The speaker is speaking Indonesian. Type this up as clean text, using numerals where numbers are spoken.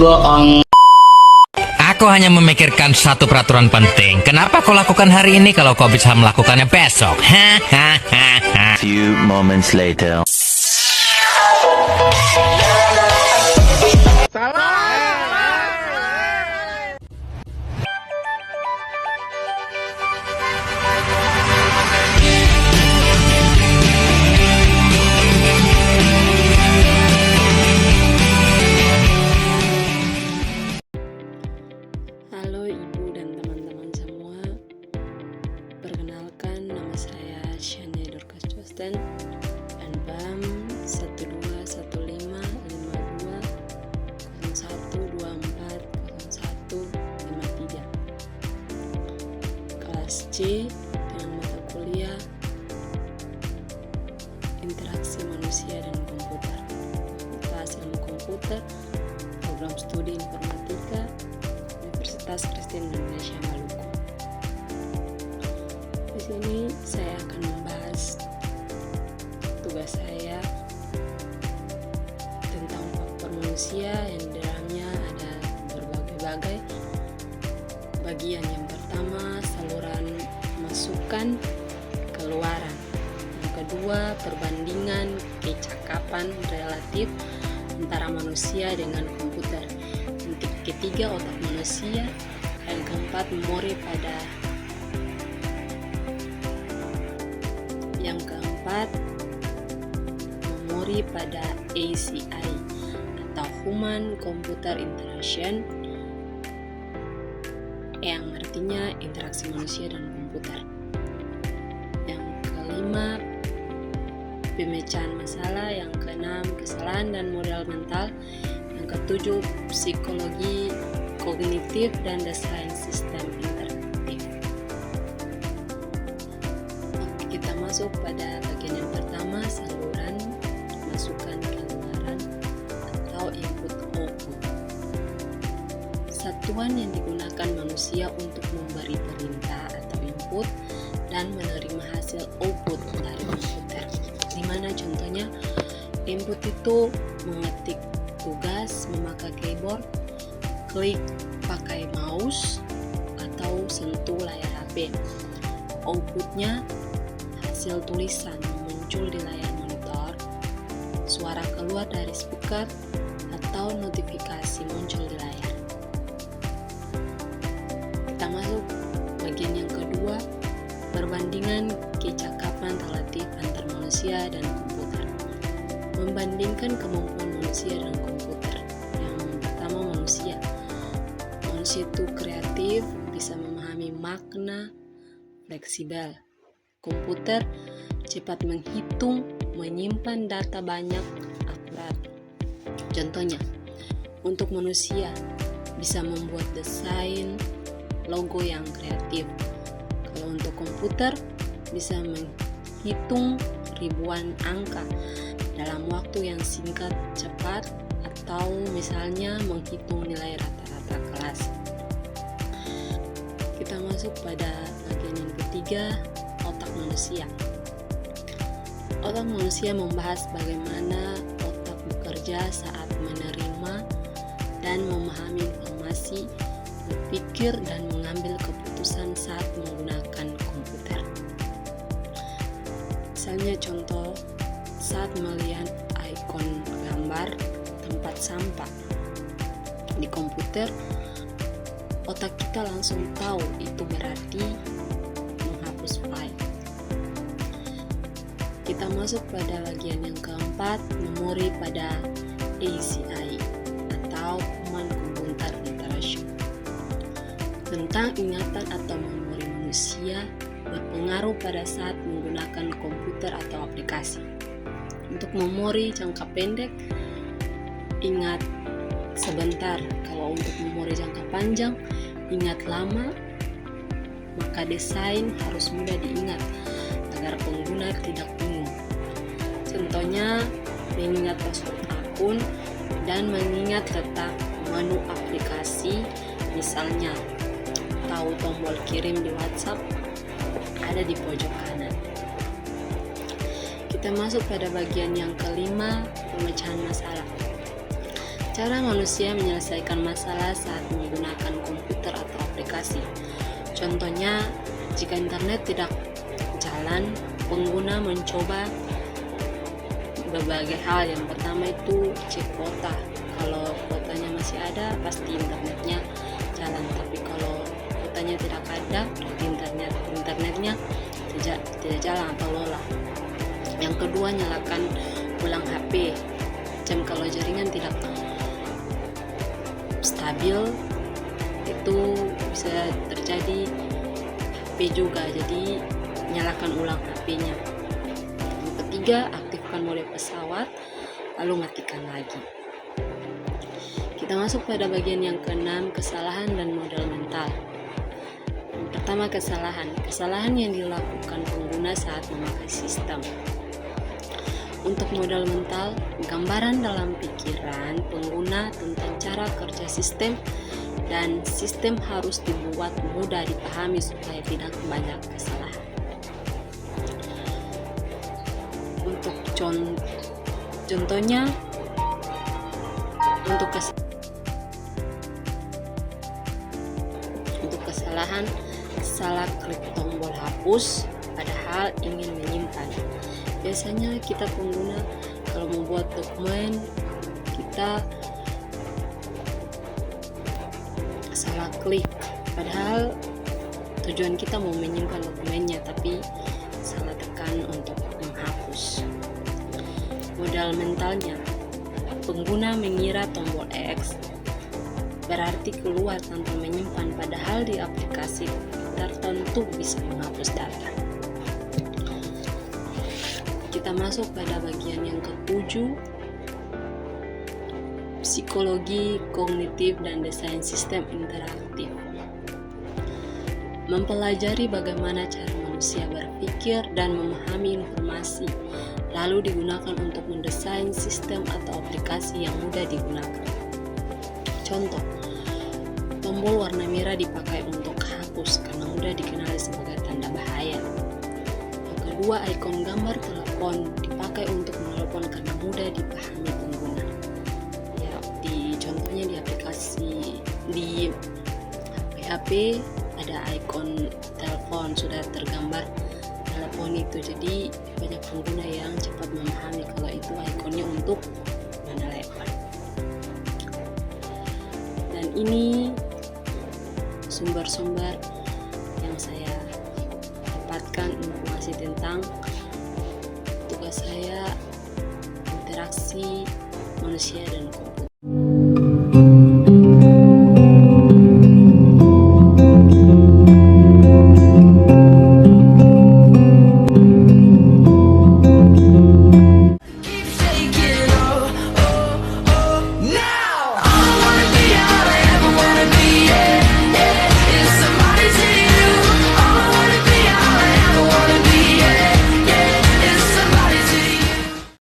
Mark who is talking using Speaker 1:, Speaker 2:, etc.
Speaker 1: Aku hanya memikirkan satu peraturan penting. Kenapa kau lakukan hari ini kalau kau bisa melakukannya besok?
Speaker 2: Few moments later.
Speaker 3: Halo Ibu dan teman-teman semua. Perkenalkan, nama saya Shania Dorcas Josten, NPM 12150124012400153. Kelas C dengan mata kuliah Interaksi Manusia dan Komputer. Fakultas Ilmu Komputer, Program Studi Informatika, Universitas Kristen Indonesia Maluku. Di sini saya akan membahas tugas saya tentang faktor manusia yang di dalamnya ada berbagai-bagai bagian. Yang pertama, saluran masukan keluaran. Yang kedua, perbandingan kecakapan relatif antara manusia dengan komputer. Ketiga, otak manusia. Yang keempat, memori pada ACI atau Human Computer Interaction, yang artinya interaksi manusia dan komputer. Yang kelima, pemecahan masalah. Yang keenam, kesalahan dan modal mental. Yang ketujuh, psikologi kognitif dan desain sistem interaktif. Oke, kita masuk pada bagian yang pertama, saluran masukan keluaran atau input-output. Satuan yang digunakan manusia untuk memberi perintah atau input dan menerima hasil output dari komputer. Dimana contohnya, input itu mengetik tugas, memakai keyboard, klik pakai mouse, atau sentuh layar HP. Outputnya hasil tulisan muncul di layar monitor, suara keluar dari speaker, atau notifikasi muncul di layar. Kita masuk bagian yang kedua, perbandingan kecakapan relatif antar manusia dan komputer. Membandingkan kemampuan manusia dan komputer. Yang pertama, manusia itu kreatif, bisa memahami makna, fleksibel. Komputer cepat menghitung, menyimpan data banyak, akurat. Contohnya, untuk manusia bisa membuat desain logo yang kreatif. Kalau untuk komputer bisa menghitung ribuan angka dalam waktu yang singkat, cepat, atau misalnya menghitung nilai rata-rata kelas. Kita masuk pada bagian yang ketiga, otak manusia. Otak manusia membahas bagaimana otak bekerja saat menerima dan memahami informasi, berpikir dan mengambil keputusan saat menggunakan komputer. Misalnya contoh, saat melihat ikon gambar tempat sampah di komputer, otak kita langsung tahu itu berarti menghapus file. Kita masuk pada bagian yang keempat, memori pada ACI atau Human Computer Interaction. Tentang ingatan atau memori manusia berpengaruh pada saat menggunakan komputer atau aplikasi. Untuk memori jangka pendek, ingat sebentar. Kalau untuk memori jangka panjang, ingat lama. Maka desain harus mudah diingat agar pengguna tidak bingung. Contohnya, mengingat password akun dan mengingat letak menu aplikasi. Misalnya, tahu tombol kirim di WhatsApp ada di pojok kanan. Kita masuk pada bagian yang kelima, pemecahan masalah. Cara manusia menyelesaikan masalah saat menggunakan komputer atau aplikasi. Contohnya, jika internet tidak jalan, pengguna mencoba berbagai hal. Yang pertama itu cek kuota. Kalau kuotanya masih ada, pasti internetnya jalan. Tapi kalau kuotanya tidak ada, berarti internetnya tidak jalan atau lelah. Yang kedua, nyalakan ulang HP. Kalau jaringan tidak stabil, itu bisa terjadi HP juga, jadi nyalakan ulang HP-nya. Yang ketiga, aktifkan mode pesawat, lalu matikan lagi. Kita masuk pada bagian yang keenam, kesalahan dan modal mental. Yang pertama, kesalahan yang dilakukan pengguna saat memakai sistem. Untuk modal mental, gambaran dalam pikiran pengguna tentang cara kerja sistem, dan sistem harus dibuat mudah dipahami supaya tidak banyak kesalahan. Untuk contohnya, untuk kesalahan, salah klik tombol hapus padahal ingin menyimpan. Biasanya kita pengguna kalau membuat dokumen, kita salah klik, padahal tujuan kita mau menyimpan dokumennya, tapi salah tekan untuk menghapus. Modal mentalnya, pengguna mengira tombol X berarti keluar tanpa menyimpan, padahal di aplikasi tertentu bisa menghapus data. Kita masuk pada bagian yang ketujuh, psikologi kognitif dan desain sistem interaktif. Mempelajari bagaimana cara manusia berpikir dan memahami informasi, lalu digunakan untuk mendesain sistem atau aplikasi yang mudah digunakan. Contoh, tombol warna merah dipakai untuk hapus karena mudah dikenali sebagai tanda bahaya. Kedua, ikon gambar telepon dipakai untuk menelepon karena mudah dipahami pengguna. Ya, contohnya di aplikasi di HP ada ikon telepon, sudah tergambar telepon itu, jadi banyak pengguna yang cepat memahami kalau itu ikonnya untuk menelepon. Dan ini sumber-sumber yang saya dapatkan informasi tentang tugas saya interaksi manusia dan komputer.